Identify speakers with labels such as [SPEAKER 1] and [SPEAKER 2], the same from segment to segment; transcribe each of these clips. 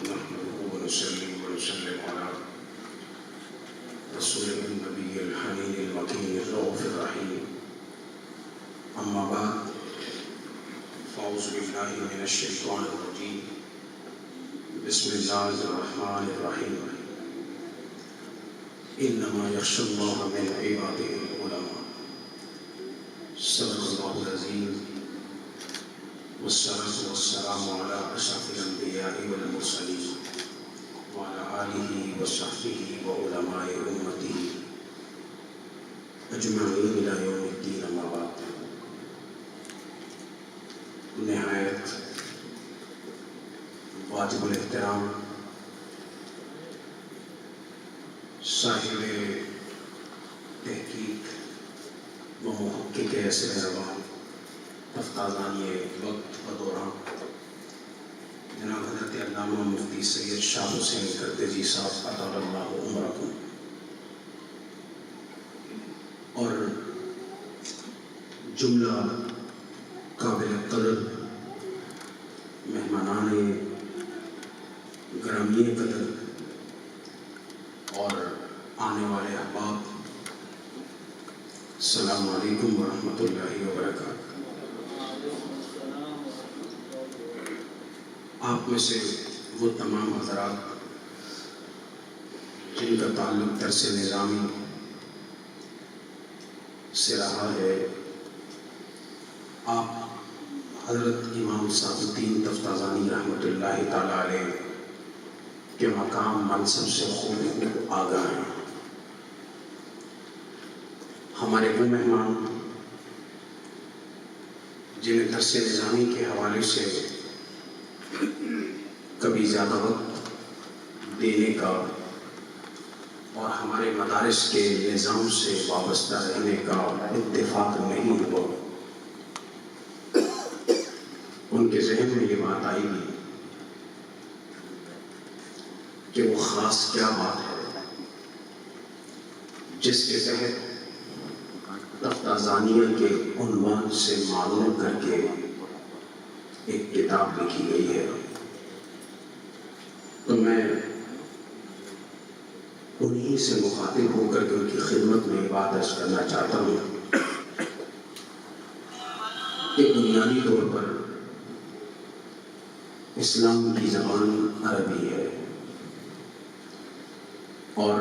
[SPEAKER 1] نحمده ونصلي ونسلم على رسوله النبي الحنين المكين الرؤوف الرحيم. أما بعد، فأعوذ بالله من الشيطان الرجيم. بسم الله الرحمن الرحيم. إنما يخشى الله من عباده العلماء. صدق الله العظيم. والصلاة والسلام على أشرف الأنبياء والمرسلين وعلى آله وصحبه وعلماء أمته أجمعين إلى يوم الدين. أما بعد، نہایت واجب الاحترام صاحب تحقیق و محقق اثر رواں تفتازانی وقت و دوران جناب حضرت علامہ مفتی سید شاہ حسین کرتیجی صاحب اطال اللہ عمرکم، اور جملہ قابل قدر مہمانان گرامی قدر اور آنے والے احباب، السلام علیکم ورحمۃ اللہ وبرکاتہ۔ آپ میں سے وہ تمام حضرات جن کا تعلق درس نظامی سے رہا ہے، آپ حضرت امام صاحب الدین تفتازانی رحمۃ اللہ تعالیٰ علیہ کے مقام منصب سے خوب آگاہ ہیں۔ ہمارے وہ مہمان جنہیں درس نظامی کے حوالے سے کبھی زیادہ وقت دینے کا اور ہمارے مدارس کے نظام سے وابستہ رہنے کا اتفاق نہیں ہوا، ان کے ذہن میں یہ بات آئی گی کہ وہ خاص کیا بات ہے جس کے تحت تفتازانیہ کے عنوان سے معلوم کر کے ایک کتاب لکھی گئی ہے۔ تو میں انہی سے مخاطب ہو کر کے ان کی خدمت میں بات عرض کرنا چاہتا ہوں کہ بنیادی طور پر اسلام کی زبان عربی ہے، اور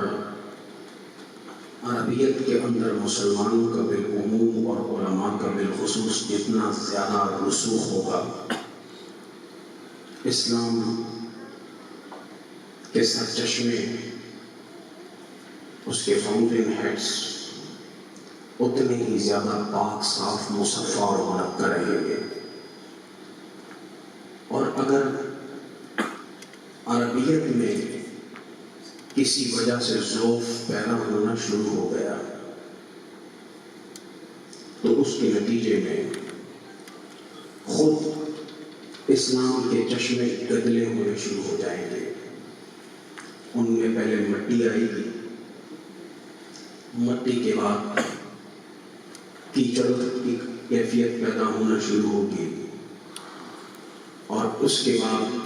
[SPEAKER 1] عربیت کے اندر مسلمانوں کا بالعموم اور علماء کا بالخصوص جتنا زیادہ رسوخ ہوگا، اسلام کے سرچشمے، اس کے فاؤنٹین ہیڈس اتنے ہی زیادہ پاک صاف مصفا اور منقع رہیں گے۔ اور اگر عربیت میں کسی وجہ سے ذوف پیدا ہونا شروع ہو گیا تو اس کے نتیجے میں خود اسلام کے چشمے گدلے ہونے شروع ہو جائیں گے۔ ان میں پہلے مٹی آئے گی، مٹی کے بعد کیچڑ کی کیفیت پیدا ہونا شروع ہوگی، اور اس کے بعد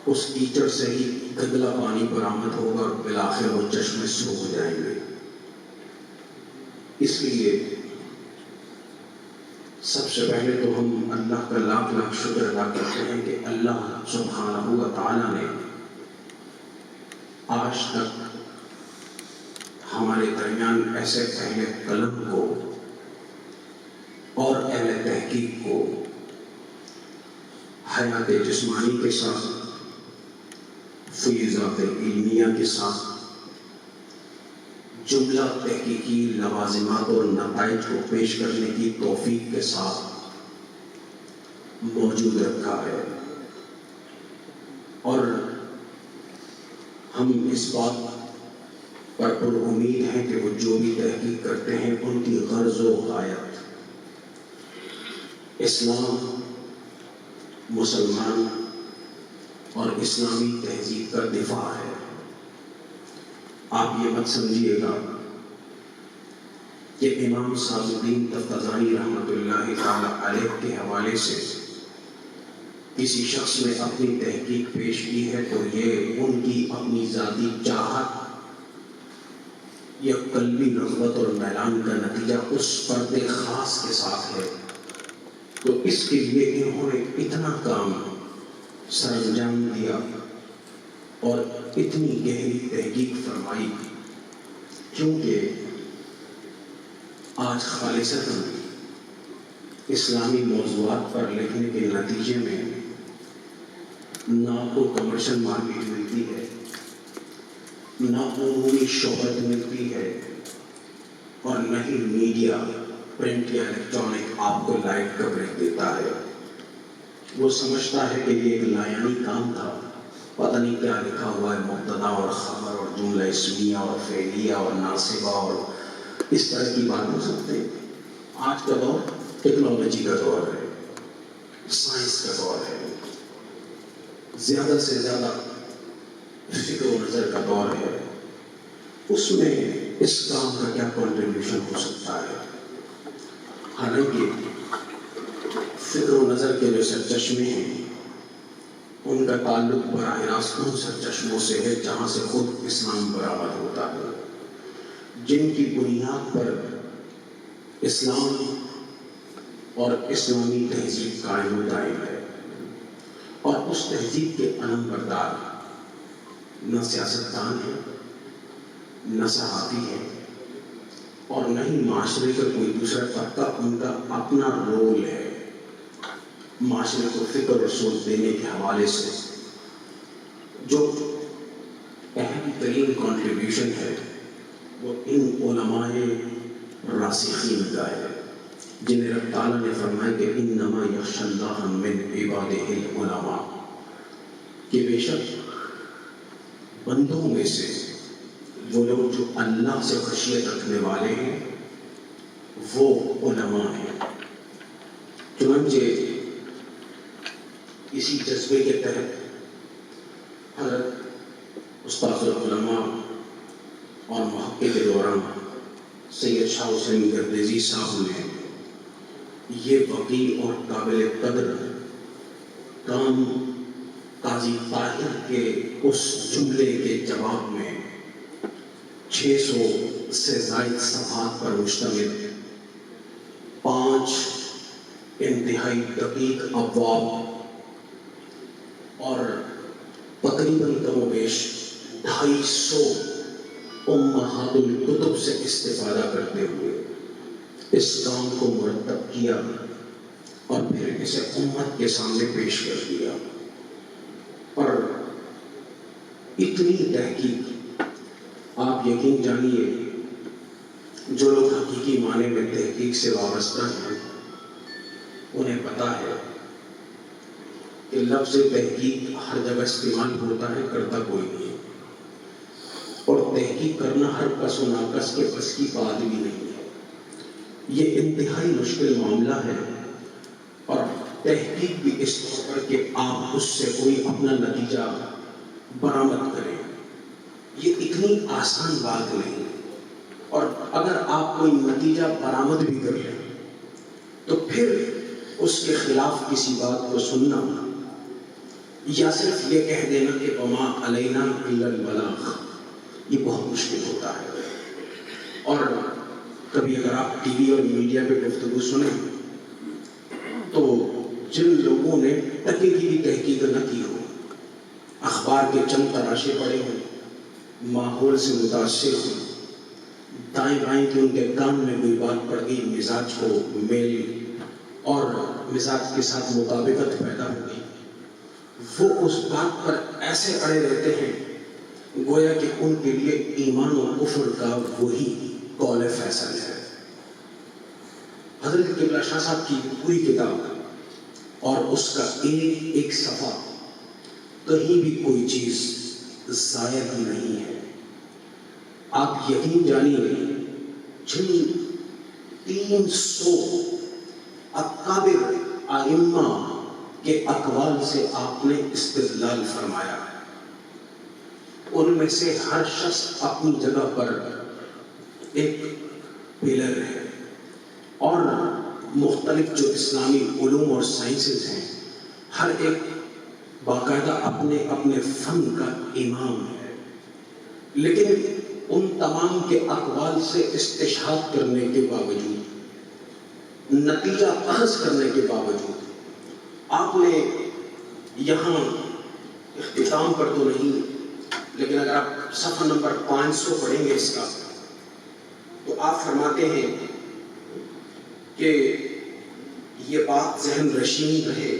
[SPEAKER 1] اس کیچڑ سے ہی گدلا پانی برآمد ہوگا اور بالآخر وہ چشمے سوکھ جائیں گے۔ اس لیے سب سے پہلے تو ہم اللہ کا لاکھ لاکھ شکر ادا کرتے ہیں کہ اللہ سبحانہ و تعالیٰ نے آج تک ہمارے درمیان ایسے اہل قلم کو اور اہل تحقیق کو حیات جسمانی کے ساتھ، فیضات علمیہ کے ساتھ، جملہ تحقیقی لوازمات اور نتائج کو پیش کرنے کی توفیق کے ساتھ موجود رکھا ہے، اور ہم اس بات پر پر امید ہیں کہ وہ جو بھی تحقیق کرتے ہیں ان کی غرض و غایت اسلام، مسلمان اور اسلامی تہذیب کا دفاع ہے۔ آپ یہ مت سمجھیے گا کہ امام صاحب الدین تفتازانی رحمۃ اللہ تعالی علیہ کے حوالے سے کسی شخص نے اپنی تحقیق پیش کی ہے تو یہ ان کی اپنی ذاتی چاہت یا قلبی رغبت اور میلان کا نتیجہ اس فرد خاص کے ساتھ ہے، تو اس کے لیے انہوں نے اتنا کام سر انجام دیا اور اتنی گہری تحقیق فرمائی، کیونکہ آج خالصتاً اسلامی موضوعات پر لکھنے کے نتیجے میں نہ کوئی کمرشل مارکیٹ ملتی ہے، نہ عمومی شہرت ملتی ہے، اور نہ ہی میڈیا پرنٹ یا الیکٹرانک آپ کو لائیو کوریج دیتا ہے۔ وہ سمجھتا ہے کہ یہ ایک لایانی کام تھا، پتہ نہیں کیا لکھا ہوا ہے، مبتدا اور خبر اور جملہ اسمیہ اور فعلیہ اور ناصبہ اور اس طرح کی بات ہو سکتے ہیں۔ آج کا دور ٹیکنالوجی کا دور ہے، سائنس کا دور ہے، زیادہ سے زیادہ فکر و نظر کا دور ہے، اس میں اس کام کا کیا کنٹریبیوشن ہو سکتا ہے؟ حالانکہ فکر و نظر کے جو سرچشمے ہیں ان کا تعلق براہ راست ان سرچشموں سے ہے جہاں سے خود اسلام برآمد ہوتا ہے، جن کی بنیاد پر اسلام اور اسلامی تہذیب قائم و دائم ہے، اور اس تہذیب کے علم بردار نہ سیاستدان ہے، نہ صحافی ہے، اور نہ ہی معاشرے کا کوئی دوسرا طبقہ۔ ان کا اپنا رول ہے معاشرے کو فکر اور سوچ دینے کے حوالے سے۔ جو اہم ترین کنٹریبیوشن ہے وہ ان علماء راسخین کا ہے، جنہیں رب تعالیٰ نے فرمایا کہ انما یخشی اللہ من عبادہ العلماء، کہ بے شک بندوں میں سے وہ لوگ جو اللہ سے خشیت رکھنے والے ہیں وہ علماء ہیں۔ چنانچہ اسی جذبے کے تحت حضرت استاد العلماء اور محقق دوران سید شاہ حسین گردیزی صاحب نے یہ وقیع اور قابل قدر کام قاضی طاہر کے اس جملے کے جواب میں 600 سے زائد صفحات پر مشتمل 5 انتہائی دقیق ابواب اور تقریباً کم و بیش 250 امہات الکتب سے استفادہ کرتے ہوئے اس کام کو مرتب کیا اور پھر اسے امت کے سامنے پیش کر دیا۔ اور اتنی تحقیق، آپ یقین جانیے جو لوگ حقیقی معنی میں تحقیق سے وابستہ ہیں انہیں پتا ہے کہ لفظ تحقیق ہر جگہ استعمال ہوتا ہے، کرتا کوئی نہیں، اور تحقیق کرنا ہر کس و ناکس کے بس کی بات بھی نہیں ہے۔ یہ انتہائی مشکل معاملہ ہے، اور تحقیق بھی اس طور پر کہ آپ اس سے کوئی اپنا نتیجہ برآمد کریں، یہ اتنی آسان بات نہیں۔ اور اگر آپ کوئی نتیجہ برآمد بھی کر لیں تو پھر اس کے خلاف کسی بات کو سننا یا صرف یہ کہہ دینا کہ وما علینا الا البلاغ، یہ بہت مشکل ہوتا ہے۔ اور کبھی اگر آپ ٹی وی اور میڈیا پہ گفتگو سنیں تو جن لوگوں نے ٹکے کی بھی تحقیق نہ کی ہو، اخبار کے چند تراشے پڑے ہوں، ماحول سے متاثر ہوں، دائیں بائیں کہ ان کے کان میں کوئی بات پڑ گئی، مزاج کو میل اور مزاج کے ساتھ مطابقت پیدا ہو گئی، وہ اس بات پر ایسے اڑے رہتے ہیں گویا کہ ان کے لیے ایمان و کفر کا وہی قول فیصل ہے۔ حضرت قبلہ شاہ صاحب کی پوری کتاب اور اس کا ایک ایک صفحہ، کہیں بھی کوئی چیز ضائع نہیں ہے۔ آپ یقین جانیے جن 300 اکابر ائمہ کے اقوال سے آپ نے استدلال فرمایا ہے، ان میں سے ہر شخص اپنی جگہ پر ایک پلر ہے، اور مختلف جو اسلامی علوم اور سائنسز ہیں ہر ایک باقاعدہ اپنے اپنے فن کا امام ہے، لیکن ان تمام کے اقوال سے استشہاد کرنے کے باوجود، نتیجہ اخذ کرنے کے باوجود، آپ نے یہاں اختتام پر تو نہیں، لیکن اگر آپ صفحہ نمبر 500 پڑھیں گے اس کا، تو آپ فرماتے ہیں کہ یہ بات ذہن نشین رہے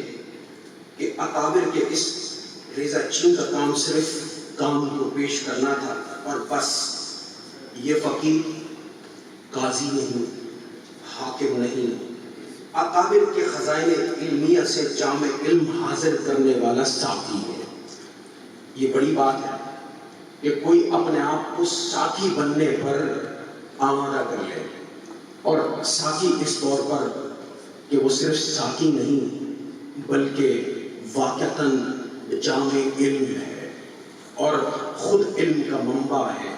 [SPEAKER 1] کہ اکابر کے اس ریزہ چین کا کام صرف کام کو پیش کرنا تھا اور بس۔ یہ فقیر قاضی نہیں، حاکم نہیں، اکابر کے خزائن علمیہ سے جامع علم حاضر کرنے والا ساقی ہے۔ یہ بڑی بات ہے کہ کوئی اپنے آپ کو ساقی بننے پر آمادہ کر لے، اور ساقی اس طور پر کہ وہ صرف ساقی نہیں بلکہ واقعتاً جامع علم ہے اور خود علم کا منبع ہے۔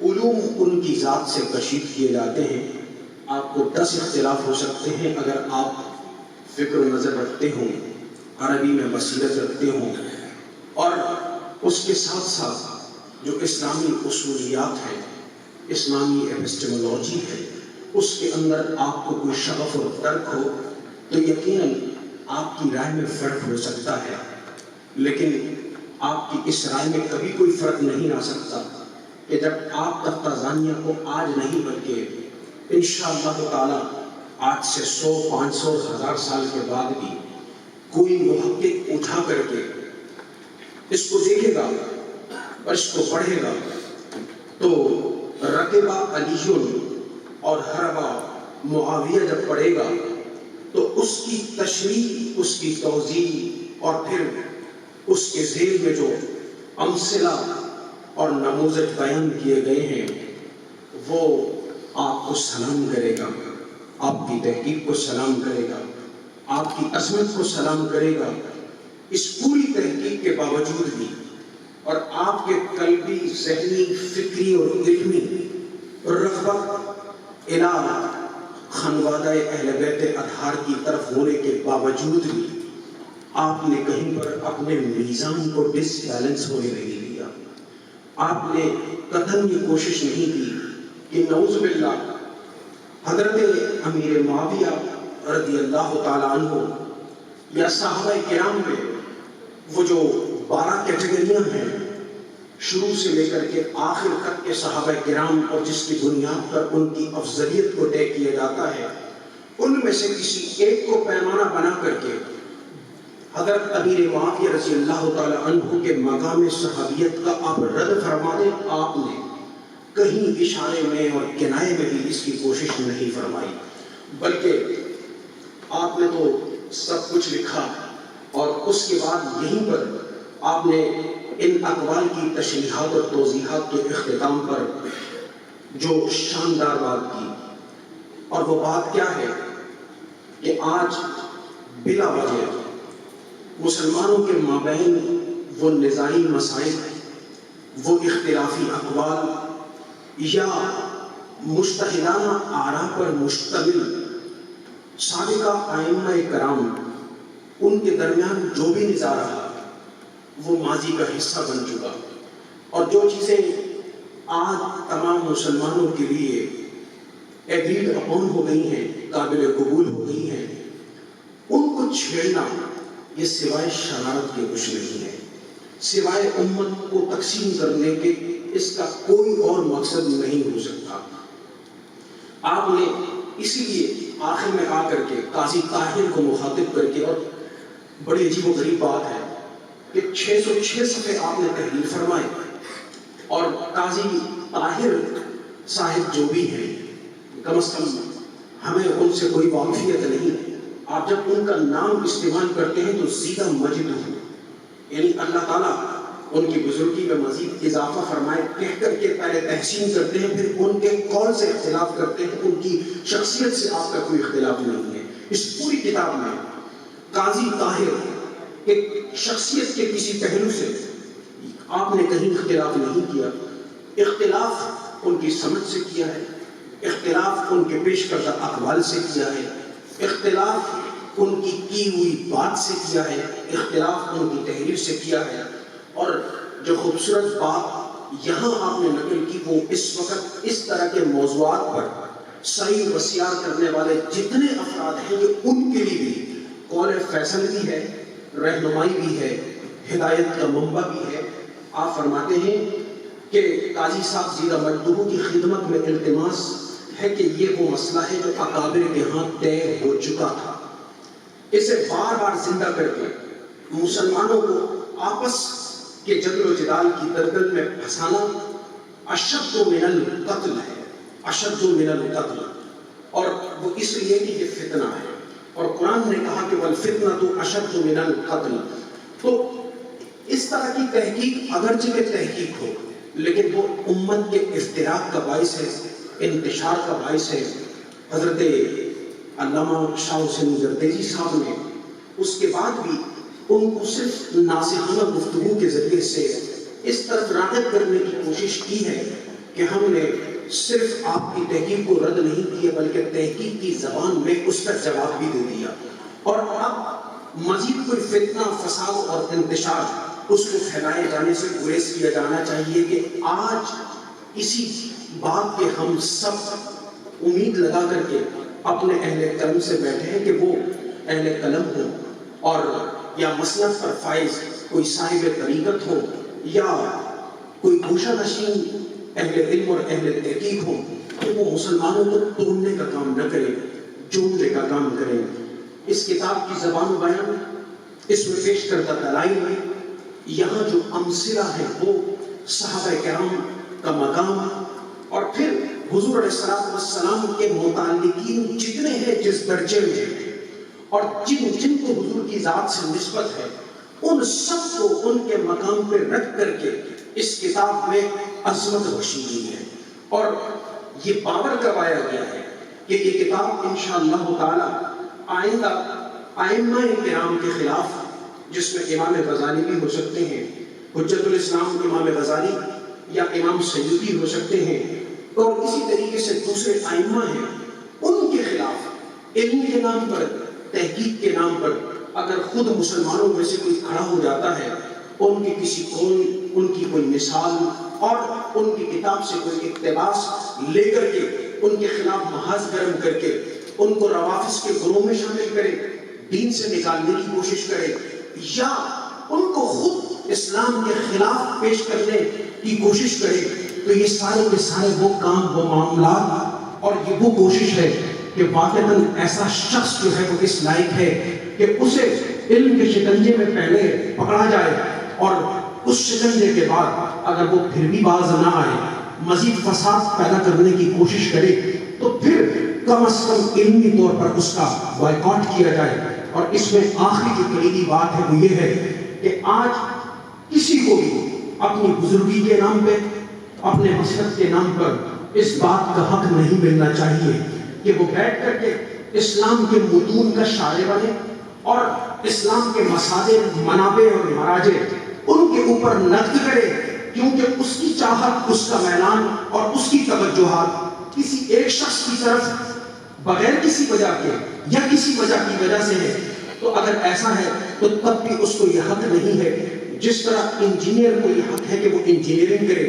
[SPEAKER 1] علوم ان کی ذات سے کشید کیے جاتے ہیں۔ آپ کو 10 اختلاف ہو سکتے ہیں اگر آپ فکر و نظر رکھتے ہوں، عربی میں بصیرت رکھتے ہوں، اور اس کے ساتھ ساتھ جو اسلامی اصولیات ہیں، اسلامی ایپسٹمولوجی ہے، اس کے اندر آپ کو کوئی شغف اور ترک ہو تو یقیناً آپ کی رائے میں فرق ہو سکتا ہے، لیکن آپ کی اس رائے میں کبھی کوئی فرق نہیں آ سکتا کہ جب آپ تفتازانیہ کو آج نہیں بلکہ انشاءاللہ تعالی آج سے 100، 500، 1000 سال کے بعد بھی کوئی محقق اٹھا کر کے اس کو دیکھے گا اور اس کو پڑھے گا تو رقبہ علی اور حربہ معاویہ جب پڑھے گا تو اس کی تشریح، اس کی توضیح اور پھر اس کے ذیل میں جو امثلہ اور نموذج بیان کیے گئے ہیں وہ آپ کو سلام کرے گا، آپ کی تحقیق کو سلام کرے گا، آپ کی عظمت کو سلام کرے گا۔ اس پوری تحقیق کے باوجود بھی اور آپ کے قلبی، ذہنی، فکری اور علمی رغبت الی خانوادہ اہل بیت اطہار کی طرف ہونے کے باوجود بھی آپ نے کہیں پر اپنے میزان کو ڈس بیلنس ہونے نہیں دیا۔ آپ نے قطعاً یہ کوشش نہیں کی کہ نعوذ باللہ حضرت امیر معاویہ رضی اللہ تعالیٰ عنہ یا صحابہ کرام میں وہ جو 12 کیٹیگریاں ہیں شروع سے لے کر کے آخر تک کے صحابہ کرام، اور جس کی بنیاد پر ان کی افضلیت کو طے کیا جاتا ہے، ان میں سے کسی ایک کو پیمانہ بنا کر کے حضرت امیر معاویہ رضی اللہ تعالیٰ عنہ کے مقام صحابیت کا آپ رد فرما دیں۔ آپ نے کہیں اشارے میں اور کنائے میں بھی اس کی کوشش نہیں فرمائی، بلکہ آپ نے تو سب کچھ لکھا اور اس کے بعد یہیں پر آپ نے ان اقوال کی تشریحات اور توضیحات کے اختتام پر جو شاندار بات کی، اور وہ بات کیا ہے کہ آج بلا وجہ مسلمانوں کے مابین وہ نزاعی مسائل، وہ اختلافی اقوال یا مجتہدانہ آراء پر مشتمل سابقہ ائمہ کرام ان کے درمیان جو بھی نزاع رہا وہ ماضی کا حصہ بن چکا، اور جو چیزیں آج تمام مسلمانوں کے لیے ایگریڈ اپون ہو گئی ہیں، قابل قبول ہو گئی ہیں، ان کو چھیڑنا یہ سوائے شرارت کے کچھ نہیں ہے، سوائے امت کو تقسیم کرنے کے اس کا کوئی اور مقصد نہیں ہو سکتا۔ آپ نے اسی لیے آخر میں آ کر کے قاضی طاہر کو مخاطب کر کے، اور بڑی عجیب و غریب بات ہے کہ 606 صفحے آپ نے تحریر فرمائے، اور قاضی طاہر صاحب جو بھی ہیں کم از کم ہمیں ان سے کوئی واقفیت نہیں، آپ جب ان کا نام استعمال کرتے ہیں تو زیدہ مجد ہو، یعنی اللہ تعالیٰ ان کی بزرگی میں مزید اضافہ فرمائے، کہہ کر کے پہلے تحسین کرتے ہیں، پھر ان کے قول سے اختلاف کرتے ہیں، ان کی شخصیت سے آپ کا کوئی اختلاف نہیں ہے۔ اس پوری کتاب میں قاضی طاہر ایک شخصیت کے کسی پہلو سے آپ نے کہیں اختلاف نہیں کیا، اختلاف ان کی سمجھ سے کیا ہے، اختلاف ان کے پیش کردہ اقوال سے کیا ہے، اختلاف ان کی ہوئی بات سے کیا ہے، اختلاف ان کی تحریر سے کیا ہے، اور جو خوبصورت بات یہاں آپ نے نقل کی وہ اس وقت اس طرح کے موضوعات پر سعی و سیار کرنے والے جتنے افراد ہیں کہ ان کے لیے بھی قول فیصل بھی ہے، رہنمائی بھی ہے، ہدایت کا منبع بھی ہے۔ آپ فرماتے ہیں کہ قاضی صاحب زیرہ مجدوبوں کی خدمت میں التماس ہے کہ یہ وہ مسئلہ ہے جو اکابر کے ہاں طے ہو چکا تھا، اسے بار بار زندہ کر کے مسلمانوں کو آپس کے جدل و جدال کی دلدل میں پھنسانا اشد من القتل ہے، اشد من القتل، اور وہ اس لیے کہ یہ فتنہ ہے، اور قرآن نے کہا کہ والفتنة اشد من القتل۔ تو اس طرح کی تحقیق اگرچہ کہ تحقیق ہو لیکن وہ امت کے افتراق کا باعث ہے، انتشار کا باعث ہے۔ حضرت علامہ شاہ حسین زردیجی صاحب نے اس کے بعد بھی ان کو صرف ناصحانہ گفتگو کے ذریعے سے اس طرف راغب کرنے کی کوشش کی ہے کہ ہم نے صرف آپ کی تحقیق کو رد نہیں کیا بلکہ تحقیق کی زبان میں اس کا جواب بھی دے دیا، اور اب مزید کوئی فتنہ فساد اور انتشار اس کو پھیلائے جانے سے گریز کیا جانا چاہیے کہ آج اسی بات کے ہم سب امید لگا کر کے اپنے اہل قلم سے بیٹھے ہیں کہ وہ اہل قلم ہو، اور یا مسلک پر فائز کوئی صاحب طریقت ہو یا کوئی گوشہ نشین اہل علم اور اہل تحقیق ہو، کہ وہ مسلمانوں کو توڑنے کا کام نہ کریں، جوڑنے کا کام کریں۔ اس کتاب کی زبان و بیان اس میں پیش کردہ دلائل میں یہاں جو امثلہ ہیں وہ صحابہ کرام کا مقام، اور پھر حضور علیہ السلام کے متعلقین جتنے ہیں جس درجے میں اور جن کو حضور کی ذات سے نسبت ہے، ان سب کو ان کے مقام پہ رکھ کر کے اس کتاب میں عظمت بخشی گئی ہے، اور یہ باور کروایا گیا ہے کہ یہ کتاب انشاءاللہ تعالی آئندہ ائمہ کرام کے خلاف، جس میں امام غزالی بھی ہو سکتے ہیں، حجت الاسلام امام غزالی یا امام سیوطی ہو سکتے ہیں، اور اسی طریقے سے دوسرے ائمہ ہیں، ان کے خلاف علم کے نام پر، تحقیق کے نام پر اگر خود مسلمانوں میں سے کوئی کھڑا ہو جاتا ہے، ان کی کسی قول، ان کی کوئی مثال اور ان کی کتاب سے کوئی اقتباس لے کر کے ان کے خلاف محاذ گرم کر کے ان کو روافض کے گروہ میں شامل کرے، دین سے نکالنے کی کوشش کرے، یا ان کو خود اسلام کے خلاف پیش کرنے کی کوشش کرے، تو یہ سارے کے سارے وہ کام، وہ معاملات اور یہ وہ کوشش ہے کہ واقعاً ایسا شخص جو ہے وہ اس لائق ہے کہ اسے علم کے شکنجے میں پہلے پکڑا جائے، اور اس شکنجے کے بعد اگر وہ پھر بھی باز نہ آئے، مزید فساد پیدا کرنے کی کوشش کرے، تو پھر کم از کم علمی طور پر اس کا بائیکاٹ کیا جائے۔ اور اس میں آخری جو کلیدی بات ہے وہ یہ ہے کہ آج کسی کو بھی اپنی بزرگی کے نام پہ، اپنے مسلک کے نام پر اس بات کا حق نہیں ملنا چاہیے کہ وہ بیٹھ کر کے اسلام کے متون کا شارح بنے اور اسلام کے مصادر، منابع اور مراجع ان کے اوپر نقد کرے، کیونکہ اس کی چاہت، اس کا میلان اور اس کی توجہات کسی ایک شخص کی طرف بغیر کسی وجہ کے یا کسی وجہ کی وجہ سے ہے۔ تو اگر ایسا ہے تو تب بھی اس کو یہ حق نہیں ہے، جس طرح انجینئر کو یہ حق ہے کہ وہ انجینئرنگ کرے،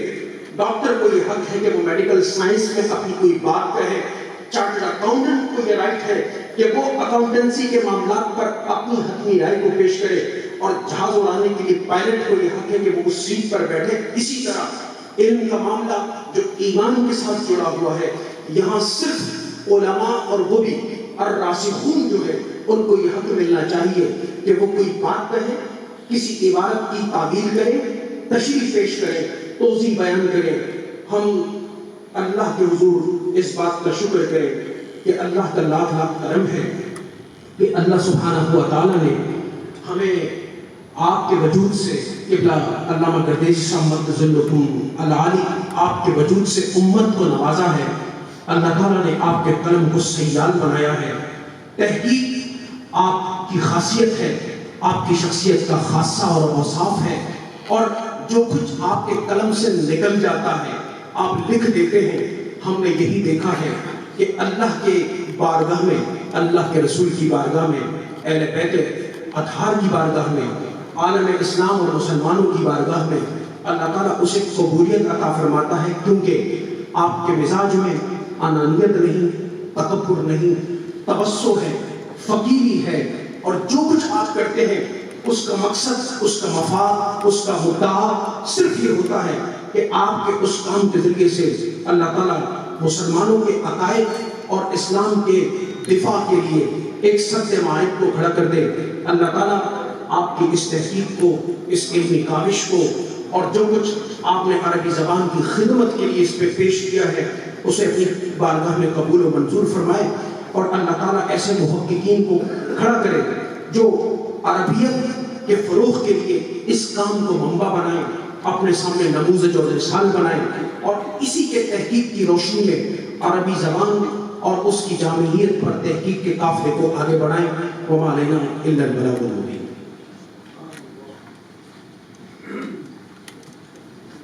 [SPEAKER 1] ڈاکٹر کو یہ حق ہے کہ وہ میڈیکل سائنس میں اپنی کوئی بات کہے، چارٹرڈ اکاؤنٹنٹ کو یہ رائٹ ہے کہ وہ اکاؤنٹنسی کے معاملات پر اپنی حتمی رائے کو پیش کرے، اور جہاز اڑانے کے لیے پائلٹ کو یہ حق ہے کہ وہ اس سیٹ پر بیٹھے۔ اسی طرح علم کا معاملہ جو ایمان کے ساتھ جڑا ہوا ہے، یہاں صرف علماء اور وہ بھی الراسخون جو ہے ان کو یہ حق ملنا چاہیے کہ وہ کوئی بات کہے، کسی عبارت کی تعبیر کرے، تشریح پیش کرے، توضیح بیان کرے۔ ہم اللہ کے حضور اس بات کا شکر کریں کہ اللہ کا لاکھ لاکھ کرم ہے کہ اللہ سبحانہ و تعالیٰ نے ہمیں آپ کے وجود سے، قبلہ علامہ گردیشی صاحب مرتضی العالی، آپ کے وجود سے امت کو نوازا ہے۔ اللہ تعالیٰ نے آپ کے قلم کو سیال بنایا ہے۔ تحقیق آپ کی خاصیت ہے، آپ کی شخصیت کا خاصہ اور اوصاف ہے، اور جو کچھ آپ کے قلم سے نکل جاتا ہے آپ لکھ دیتے ہیں۔ ہم نے یہی دیکھا ہے کہ اللہ کے بارگاہ میں، اللہ کے رسول کی بارگاہ میں اہل بیت اطہار کی بارگاہ میں، عالم اسلام اور مسلمانوں کی بارگاہ میں اللہ تعالیٰ اسے قبولیت عطا فرماتا ہے، کیونکہ آپ کے مزاج میں انانیت نہیں، تکبر نہیں، تبسو ہے، فقیری ہے، اور جو کچھ آپ کرتے ہیں اس کا مقصد، اس کا مفاد، اس کا مدعا صرف یہ ہوتا ہے کہ آپ کے اس کام کے ذریعے سے اللہ تعالیٰ مسلمانوں کے عقائد اور اسلام کے دفاع کے لیے ایک سد معاہد کو کھڑا کر دے۔ اللہ تعالیٰ آپ کی اس تحقیق کو، اس علمی کاوش کو، اور جو کچھ آپ نے عربی زبان کی خدمت کے لیے اس پہ پیش کیا ہے اسے اپنی بارگاہ میں قبول و منظور فرمائے، اور اللہ تعالیٰ ایسے محققین کو کھڑا کرے جو عربیت کے فروغ کے لیے اس کام کو منبع بنائیں، اپنے سامنے نموذج اور مثال بنائیں، اور اسی کے تحقیق کی روشنی میں عربی زبان اور اس کی جامعیت پر تحقیق کے قافلے کو آگے بڑھائیں۔ وما علینا الا البلاغ المبین۔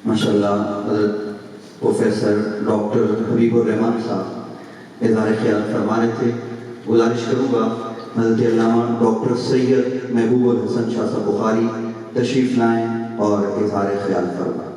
[SPEAKER 2] ماشاءاللہ حضرت پروفیسر ڈاکٹر حبیب الرحمان صاحب اظہار خیال فرما رہے تھے۔ گزارش کروں گا حضرت علامہ ڈاکٹر سید محبوب الحسن شاہ صاحب بخاری تشریف لائیں اور اظہار خیال فرمائیں۔